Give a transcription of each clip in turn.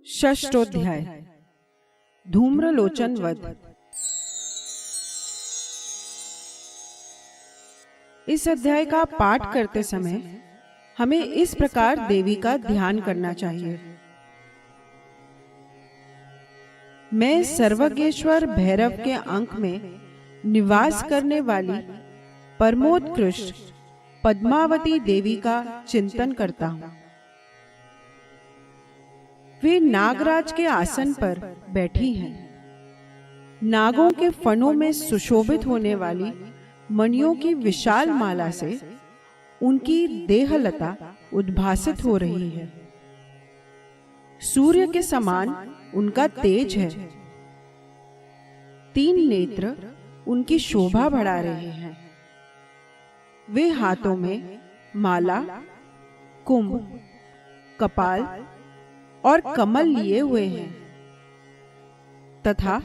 षष्ठोध्याय धूम्रलोचन वध। इस अध्याय का पाठ करते समय हमें इस प्रकार देवी का ध्यान करना चाहिए। मैं सर्वज्ञेश्वर भैरव के अंक में निवास करने वाली परमोत्कृष्ट पद्मावती देवी का चिंतन करता हूँ। वे नागराज के आसन पर बैठी हैं। नागों के फनों में सुशोभित होने वाली मणियों की विशाल माला से उनकी देहलता उद्भासित हो रही है। सूर्य के समान उनका तेज है। 3 नेत्र उनकी शोभा बढ़ा रहे हैं। वे हाथों में माला, कुंभ, कपाल और कमल लिए हुए हैं तथा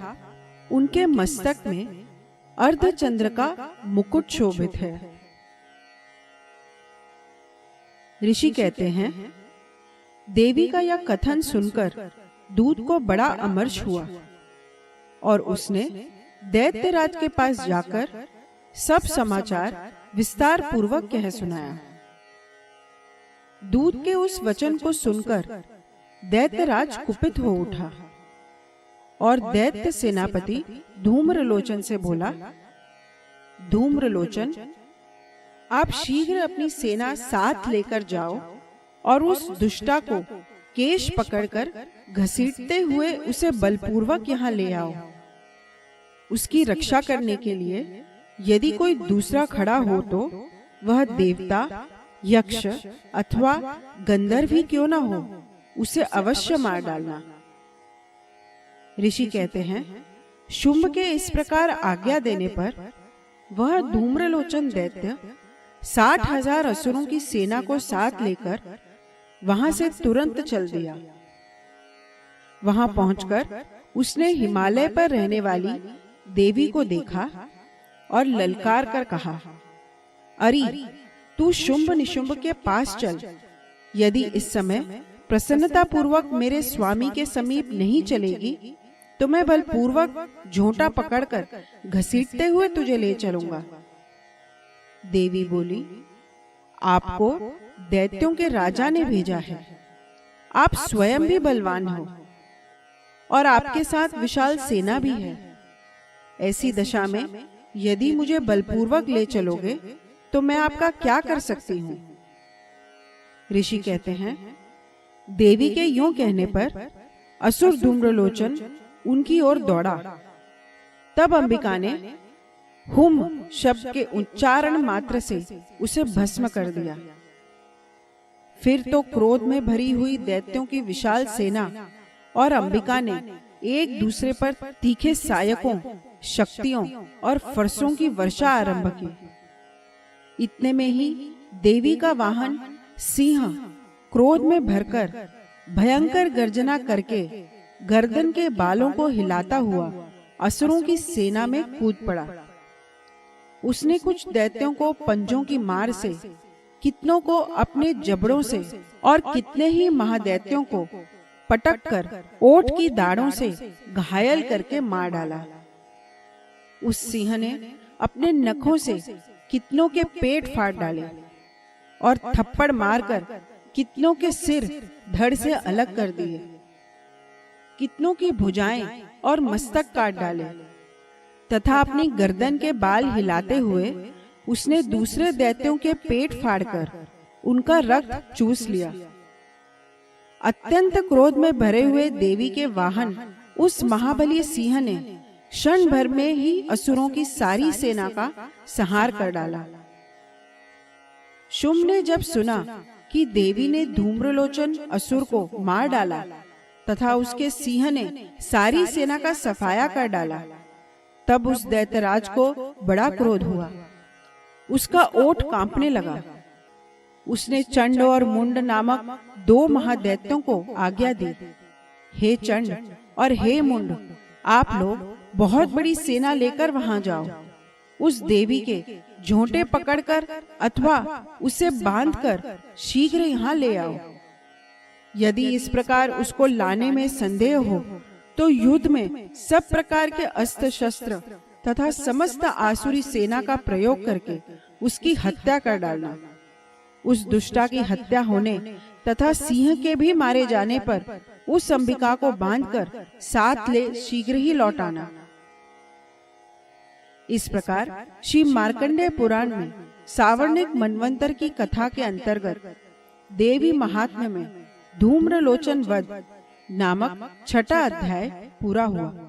उनके मस्तक में अर्धचंद्र का मुकुट शोभित है। ऋषि कहते हैं, देवी का यह कथन सुनकर दूत को बड़ा अमर्ष हुआ और उसने दैत्यराज के पास जाकर सब समाचार विस्तार पूर्वक कह सुनाया। दूत के उस वचन को सुनकर दैत्यराज कुपित हो उठा और दैत्य सेनापति धूम्रलोचन से बोला, धूम्रलोचन, आप शीघ्र अपनी सेना साथ लेकर जाओ और उस दुष्टा को केश पकड़कर घसीटते हुए उसे बलपूर्वक यहाँ ले आओ। उसकी रक्षा करने के लिए यदि कोई दूसरा खड़ा हो तो वह देवता, यक्ष अथवा गंधर्व ही क्यों ना हो, उसे अवश्य मार डालना। ऋषि कहते हैं, शुंभ के इस प्रकार आज्ञा देने पर वह धूम्रलोचन दैत्य 60,000 असुरों की सेना को साथ लेकर वहां से तुरंत चल दिया। वहां पहुंचकर उसने हिमालय पर रहने वाली देवी को देखा और ललकार कर कहा, अरे तू शुंभ निशुंभ के पास चल। यदि इस समय प्रसन्नता पूर्वक मेरे स्वामी के समीप नहीं चलेगी तो मैं बलपूर्वक झोंटा पकड़कर घसीटते हुए तुझे ले चलूंगा। देवी बोली, आपको दैत्यों के राजा ने भेजा है। आप स्वयं भी बलवान हो और आपके साथ विशाल सेना भी है। ऐसी दशा में यदि मुझे बलपूर्वक ले चलोगे तो मैं आपका क्या कर सकती हूँ। ऋषि कहते हैं, देवी के यूं कहने पर असुर धूम्रलोचन उनकी ओर दौड़ा। तब अंबिका ने हुम शब्द के उच्चारण मात्र से उसे भस्म कर दिया। फिर तो क्रोध में भरी हुई दैत्यों की विशाल सेना और अंबिका ने एक दूसरे पर तीखे सायकों, शक्तियों और फरसों की वर्षा आरंभ की। इतने में ही देवी का वाहन सिंह क्रोध में भरकर भयंकर गर्जना करके गर्दन के बालों को हिलाता हुआ असुरों की सेना में कूद पड़ा। उसने कुछ दैत्यों को पंजों की मार से, कितनों को अपने जबड़ों से और कितने ही महादैत्यों को पटक कर ओठ की दाढ़ों से घायल करके मार डाला। उस सिंह ने अपने नखों से कितनों के पेट फाड़ डाले और थप्पड़ मारकर कितनों के सिर धड़ से अलग कर दिए। कितनों की भुजाएं और मस्तक काट डाले तथा अपनी गर्दन के बाल हिलाते हुए उसने दूसरे दैत्यों के पेट फाड़कर उनका रक्त चूस लिया। अत्यंत क्रोध में भरे हुए देवी के वाहन उस महाबली सिंह ने क्षण भर में ही असुरों की सारी सेना का संहार कर डाला। शुंभ ने जब सुना कि देवी ने धूम्रलोचन असुर को मार डाला तथा उसके सिंह ने सारी सेना का सफाया कर डाला, तब उस दैत्यराज को बड़ा क्रोध हुआ। उसका ओठ कांपने लगा। उसने चंड और मुंड नामक 2 महादैत्यों को आज्ञा दी, हे चंड और हे मुंड, आप लोग बहुत बड़ी सेना लेकर वहां जाओ। उस देवी के झोंटे पकड़कर अथवा उसे बांधकर शीघ्र यहाँ ले आओ। यदि इस प्रकार उसको लाने में संदेह हो तो युद्ध में सब प्रकार के अस्त्र शस्त्र तथा समस्त आसुरी सेना का प्रयोग करके उसकी हत्या कर डालना। उस दुष्टा की हत्या होने तथा सिंह के भी मारे जाने पर उस अंबिका को बांधकर साथ ले शीघ्र ही लौटाना। इस प्रकार श्री मार्कंडेय पुराण में सावर्णिक मनवंतर की कथा के अंतर्गत देवी महात्म्य में धूम्रलोचन वध नामक छठा अध्याय पूरा हुआ।